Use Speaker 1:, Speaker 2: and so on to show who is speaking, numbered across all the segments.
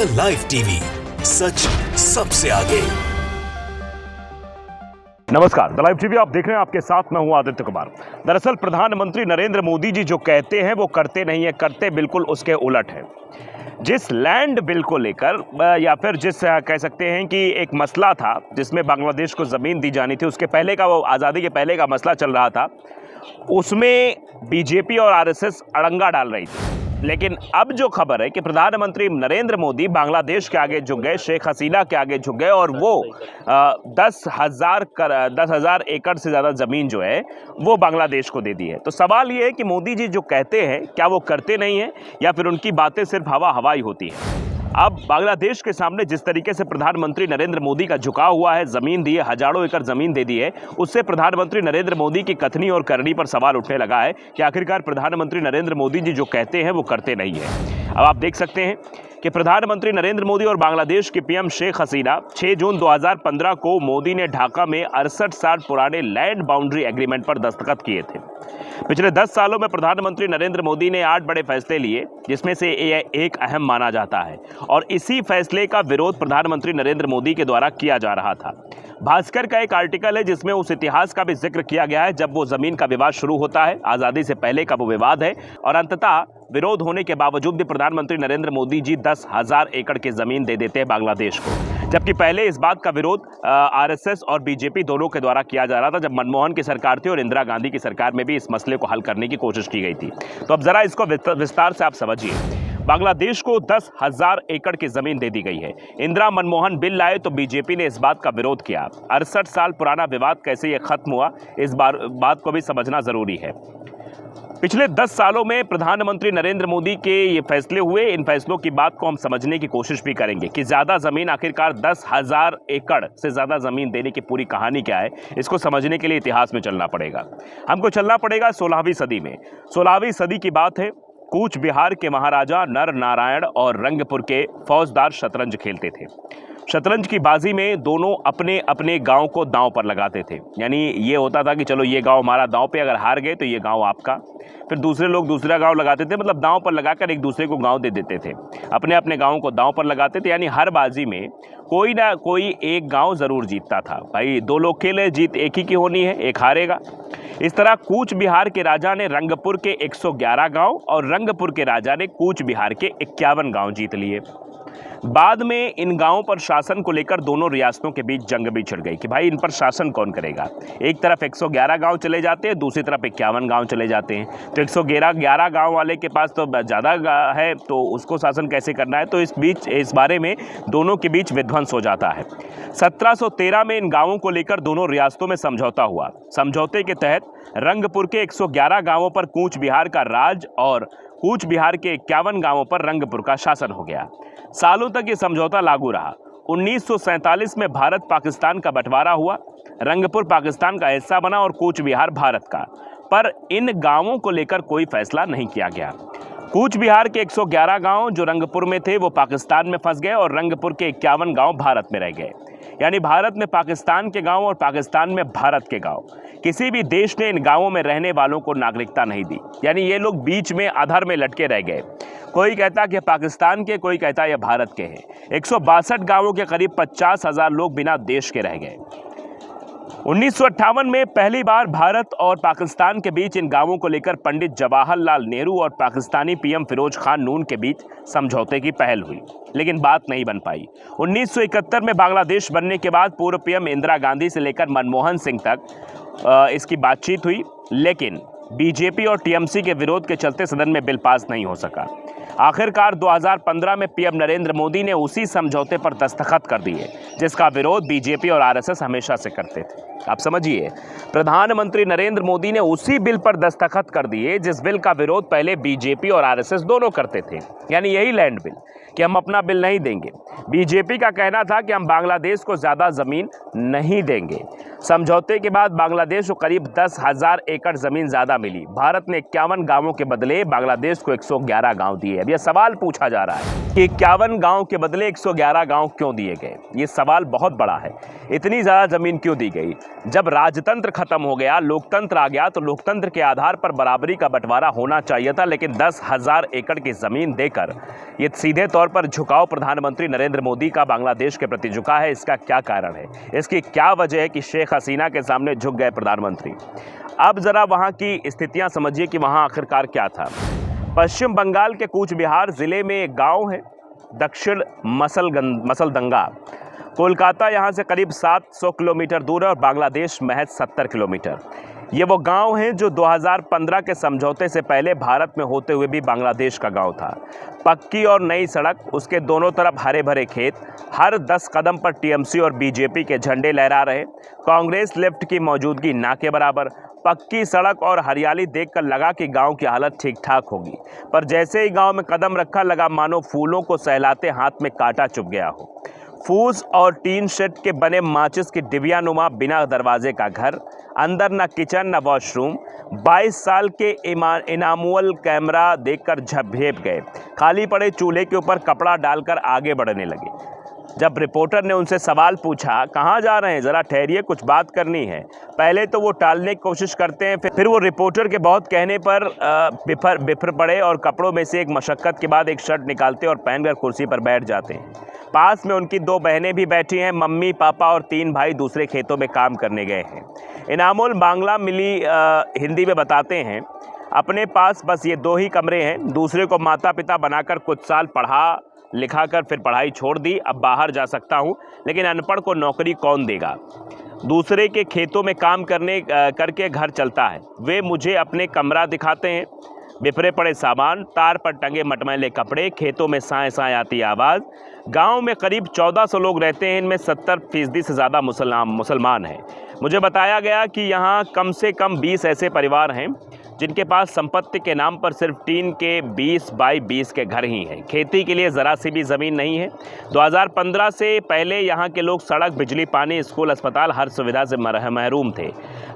Speaker 1: The live TV, सच सबसे आगे।
Speaker 2: नमस्कार, द लाइव टीवी आप देख रहे हैं, आपके साथ मैं हूं आदित्य कुमार। दरअसल प्रधानमंत्री नरेंद्र मोदी जी जो कहते हैं वो करते नहीं है, करते बिल्कुल उसके उलट है। जिस लैंड बिल को लेकर या फिर जिस कह सकते हैं कि एक मसला था जिसमें बांग्लादेश को ज़मीन दी जानी थी, उसके पहले का, वो आज़ादी के पहले का मसला चल रहा था, उसमें बीजेपी और आरएसएस अड़ंगा डाल रही थी। लेकिन अब जो खबर है कि प्रधानमंत्री नरेंद्र मोदी बांग्लादेश के आगे झुक गए, शेख हसीना के आगे झुक गए और वो 10,000 एकड़ से ज़्यादा ज़मीन जो है वो बांग्लादेश को दे दी है। तो सवाल ये है कि मोदी जी जो कहते हैं क्या वो करते नहीं हैं, या फिर उनकी बातें सिर्फ हवाई होती हैं। अब बांग्लादेश के सामने जिस तरीके से प्रधानमंत्री नरेंद्र मोदी का झुकाव हुआ है, ज़मीन दी है, हजारों एकड़ ज़मीन दे दी है, उससे प्रधानमंत्री नरेंद्र मोदी की कथनी और करनी पर सवाल उठने लगा है कि आखिरकार प्रधानमंत्री नरेंद्र मोदी जी जो कहते हैं वो करते नहीं है। अब आप देख सकते हैं कि प्रधानमंत्री नरेंद्र मोदी और बांग्लादेश की पीएम शेख हसीना 6 जून 2015 को मोदी ने ढाका में 68 साल पुराने लैंड बाउंड्री एग्रीमेंट पर दस्तखत किए थे। पिछले 10 सालों में प्रधानमंत्री नरेंद्र मोदी ने 8 बड़े फैसले लिए, जिसमें से एक अहम माना जाता है, और इसी फैसले का विरोध प्रधानमंत्री नरेंद्र मोदी के द्वारा किया जा रहा था। भास्कर का एक आर्टिकल है जिसमें उस इतिहास का भी जिक्र किया गया है जब वो जमीन का विवाद शुरू होता है, आज़ादी से पहले का वो विवाद है, और अंततः विरोध होने के बावजूद भी प्रधानमंत्री नरेंद्र मोदी जी 10,000 एकड़ की जमीन दे देते हैं बांग्लादेश को। जबकि पहले इस बात का विरोध आरएसएस और बीजेपी दोनों के द्वारा किया जा रहा था, जब मनमोहन की सरकार थी और इंदिरा गांधी की सरकार में भी इस मसले को हल करने की कोशिश की गई थी। तो अब जरा इसको विस्तार से आप समझिए। बांग्लादेश को 10,000 एकड़ की जमीन दे दी गई है। इंदिरा मनमोहन बिल लाए तो बीजेपी ने इस बात का विरोध किया। 68 साल पुराना विवाद कैसे ये खत्म हुआ, इस बात को भी समझना जरूरी है। पिछले 10 सालों में प्रधानमंत्री नरेंद्र मोदी के ये फैसले हुए, इन फैसलों की बात को हम समझने की कोशिश भी करेंगे कि ज़्यादा ज़मीन, आखिरकार 10,000 एकड़ से ज़्यादा ज़मीन देने की पूरी कहानी क्या है। इसको समझने के लिए इतिहास में चलना पड़ेगा। हमको चलना पड़ेगा 16वीं सदी में। 16वीं सदी की बात है। कूच बिहार के महाराजा नर नारायण और रंगपुर के फौजदार शतरंज खेलते थे। शतरंज की बाजी में दोनों अपने अपने गांव को दांव पर लगाते थे। यानी ये होता था कि चलो ये गांव हमारा दांव पे, अगर हार गए तो ये गांव आपका। फिर दूसरे लोग दूसरा गांव लगाते थे, मतलब दांव पर लगाकर एक दूसरे को गांव दे देते थे। अपने अपने गांव को दांव पर लगाते थे। यानी हर बाजी में कोई ना कोई एक गांव जरूर जीतता था। भाई 2 लोग खेले, जीत एक ही की होनी है, एक हारेगा। इस तरह कूच बिहार के राजा ने रंगपुर के 111 गांव और रंगपुर के राजा ने कूच बिहार के 51 गांव जीत लिए। बाद में इन गांवों पर शासन को लेकर दोनों रियासतों के बीच जंग भी छिड़ गई कि भाई इन पर शासन कौन करेगा। एक तरफ 111 गांव चले जाते हैं, दूसरी तरफ 51 गांव चले जाते हैं। तो 111 गांव वाले के पास तो ज़्यादा है, तो उसको शासन कैसे करना है। तो इस बारे में दोनों के बीच विध्वंस हो जाता है। 1713 में इन गाँवों को लेकर दोनों रियासतों में समझौता हुआ। समझौते के तहत रंगपुर के 111 गाँवों पर कूच बिहार का राज और कूच बिहार के 51 गाँवों पर रंगपुर का शासन हो गया। सालों तक ये समझौता लागू रहा। 1947 में भारत पाकिस्तान का बंटवारा हुआ। रंगपुर पाकिस्तान का हिस्सा बना और कूच बिहार भारत का। पर इन गांवों को लेकर कोई फैसला नहीं किया गया। कूच बिहार के 111 गांव जो रंगपुर में थे वो पाकिस्तान में फंस गए और रंगपुर के 51 गांव भारत में रह गए। यानी भारत में पाकिस्तान के गांव और पाकिस्तान में भारत के गांव। किसी भी देश ने इन गांवों में रहने वालों को नागरिकता नहीं दी। यानी ये लोग बीच में अधर में लटके रह गए। कोई कहता कि पाकिस्तान के, कोई कहता ये भारत के हैं। 162 गांवों के करीब 50,000 लोग बिना देश के रह गए। 1958 में पहली बार भारत और पाकिस्तान के बीच इन गांवों को लेकर पंडित जवाहरलाल नेहरू और पाकिस्तानी पीएम फिरोज खान नून के बीच समझौते की पहल हुई, लेकिन बात नहीं बन पाई। 1971 में बांग्लादेश बनने के बाद पूर्व पीएम इंदिरा गांधी से लेकर मनमोहन सिंह तक इसकी बातचीत हुई, लेकिन बीजेपी और टीएमसी के विरोध के चलते सदन में बिल पास नहीं हो सका। आखिरकार 2015 में पीएम नरेंद्र मोदी ने उसी समझौते पर दस्तखत कर दिए जिसका विरोध बीजेपी और आरएसएस हमेशा से करते थे। आप समझिए, प्रधानमंत्री नरेंद्र मोदी ने उसी बिल पर दस्तखत कर दिए जिस बिल का विरोध पहले बीजेपी और आरएसएस दोनों करते थे। यानी यही लैंड बिल कि हम अपना बिल नहीं देंगे। बीजेपी का कहना था कि हम बांग्लादेश को ज़्यादा ज़मीन नहीं देंगे। समझौते के बाद बांग्लादेश को करीब 10,000 एकड़ ज़मीन ज़्यादा मिली। भारत ने 51 गांवों के बदले बांग्लादेश को 111 गांव दिए। अब यह सवाल पूछा जा रहा है कि 51 गांव के बदले 111 गांव क्यों दिए गए। ये सवाल बहुत बड़ा है, इतनी ज़्यादा ज़मीन क्यों दी गई? जब राजतंत्र खत्म हो गया, लोकतंत्र आ गया, तो लोकतंत्र के आधार पर बराबरी का बंटवारा होना चाहिए था, लेकिन 10,000 एकड़ की ज़मीन देकर ये सीधे तौर पर झुकाव प्रधानमंत्री नरेंद्र मोदी का बांग्लादेश के प्रति झुका है। इसका क्या कारण है? इसकी क्या वजह है कि शेख हसीना के सामने झुक गए प्रधानमंत्री? अब ज़रा वहाँ की स्थितियाँ समझिए कि वहाँ आखिरकार क्या था। पश्चिम बंगाल के कूच बिहार ज़िले में एक गाँव है, दक्षिण मसलदंगा। कोलकाता यहाँ से करीब 700 किलोमीटर दूर है और बांग्लादेश महज 70 किलोमीटर। ये वो गांव है जो 2015 के समझौते से पहले भारत में होते हुए भी बांग्लादेश का गांव था। पक्की और नई सड़क, उसके दोनों तरफ हरे भरे खेत, हर 10 कदम पर टीएमसी और बीजेपी के झंडे लहरा रहे। कांग्रेस लेफ्ट की मौजूदगी ना के बराबर। पक्की सड़क और हरियाली देखकर लगा कि गांव की हालत ठीक ठाक होगी, पर जैसे ही गांव में कदम रखा, लगा मानो फूलों को सहलाते हाथ में कांटा चुभ गया हो। फूस और टीन शेड के बने माचिस की डिबियानुमा बिना दरवाजे का घर, अंदर न किचन न वॉशरूम। 22 साल के इनामुअल कैमरा देखकर झपझेप गए। खाली पड़े चूल्हे के ऊपर कपड़ा डालकर आगे बढ़ने लगे। जब रिपोर्टर ने उनसे सवाल पूछा, कहाँ जा रहे हैं, ज़रा ठहरिए, कुछ बात करनी है। पहले तो वो टालने की कोशिश करते हैं, फिर वो रिपोर्टर के बहुत कहने पर बिफर पड़े और कपड़ों में से एक मशक्क़त के बाद एक शर्ट निकालते और पहनकर कुर्सी पर बैठ जाते हैं। पास में उनकी 2 बहनें भी बैठी हैं। मम्मी पापा और 3 भाई दूसरे खेतों में काम करने गए हैं। इनामुल बांग्ला मिली हिंदी में बताते हैं, अपने पास बस ये 2 ही कमरे हैं। दूसरे को माता पिता बनाकर कुछ साल पढ़ा लिखा कर फिर पढ़ाई छोड़ दी। अब बाहर जा सकता हूँ, लेकिन अनपढ़ को नौकरी कौन देगा? दूसरे के खेतों में काम करके घर चलता है। वे मुझे अपने कमरा दिखाते हैं। बिफरे पड़े सामान, तार पर टंगे मटमैले कपड़े, खेतों में साए साए आती आवाज़। गांव में करीब 1400 लोग रहते हैं, इनमें 70% से ज़्यादा मुसलमान हैं। मुझे बताया गया कि यहाँ कम से कम 20 ऐसे परिवार हैं जिनके पास संपत्ति के नाम पर सिर्फ टीन के 20 बाई 20 के घर ही हैं। खेती के लिए ज़रा सी भी ज़मीन नहीं है। 2015 से पहले यहाँ के लोग सड़क, बिजली, पानी, स्कूल, अस्पताल, हर सुविधा से महरूम थे।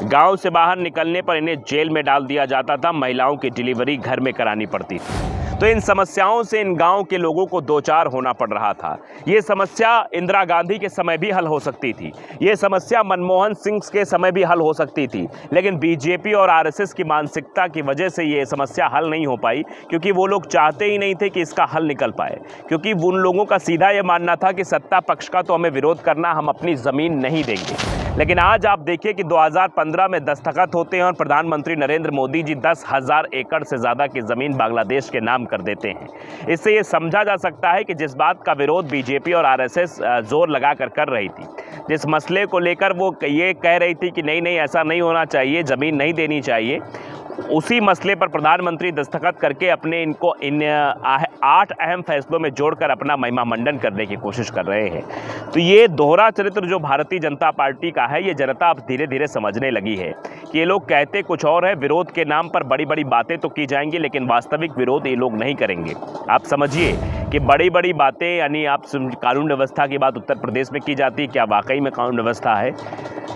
Speaker 2: गांव से बाहर निकलने पर इन्हें जेल में डाल दिया जाता था। महिलाओं की डिलीवरी घर में करानी पड़ती थी। तो इन समस्याओं से इन गांव के लोगों को दो चार होना पड़ रहा था। ये समस्या इंदिरा गांधी के समय भी हल हो सकती थी। ये समस्या मनमोहन सिंह के समय भी हल हो सकती थी, लेकिन बीजेपी और आरएसएस की मानसिकता की वजह से ये समस्या हल नहीं हो पाई, क्योंकि वो लोग चाहते ही नहीं थे कि इसका हल निकल पाए। क्योंकि उन लोगों का सीधा ये मानना था कि सत्ता पक्ष का तो हमें विरोध करना, हम अपनी ज़मीन नहीं देंगे। लेकिन आज आप देखिए कि 2015 में दस्तखत होते हैं और प्रधानमंत्री नरेंद्र मोदी जी 10,000 एकड़ से ज़्यादा की ज़मीन बांग्लादेश के नाम कर देते हैं। इससे ये समझा जा सकता है कि जिस बात का विरोध बीजेपी और आरएसएस जोर लगाकर कर रही थी, जिस मसले को लेकर वो ये कह रही थी कि नहीं ऐसा नहीं होना चाहिए, ज़मीन नहीं देनी चाहिए, उसी मसले पर प्रधानमंत्री दस्तखत करके अपने इन 8 अहम फैसलों में जोड़कर अपना महिमा मंडन करने की कोशिश कर रहे हैं। तो ये दोहरा चरित्र जो भारतीय जनता पार्टी का है, ये जनता अब धीरे धीरे समझने लगी है कि ये लोग कहते कुछ और है। विरोध के नाम पर बड़ी बड़ी बातें तो की जाएंगी, लेकिन वास्तविक विरोध ये लोग नहीं करेंगे। आप समझिए कि बड़ी बड़ी बातें, यानी आप कानून व्यवस्था की बात उत्तर प्रदेश में की जाती है, क्या वाकई में कानून व्यवस्था है?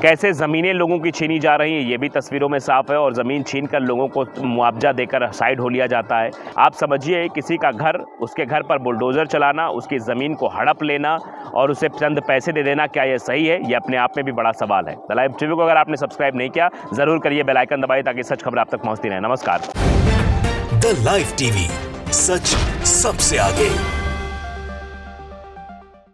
Speaker 2: कैसे ज़मीनें लोगों की छीनी जा रही हैं, ये भी तस्वीरों में साफ है, और ज़मीन छीन कर लोगों को मुआवजा देकर साइड हो लिया जाता है। आप समझिए किसी का घर, उसके घर पर बुलडोज़र चलाना, उसकी ज़मीन को हड़प लेना और उसे चंद पैसे दे देना, क्या ये सही है? ये अपने आप में भी बड़ा सवाल है। द लाइव टीवी को अगर आपने सब्सक्राइब नहीं किया, ज़रूर करिए, बेल आइकन दबाइए ताकि सच खबर आप तक पहुँचती रहे। नमस्कार।
Speaker 1: द लाइव टीवी, सच सबसे आगे।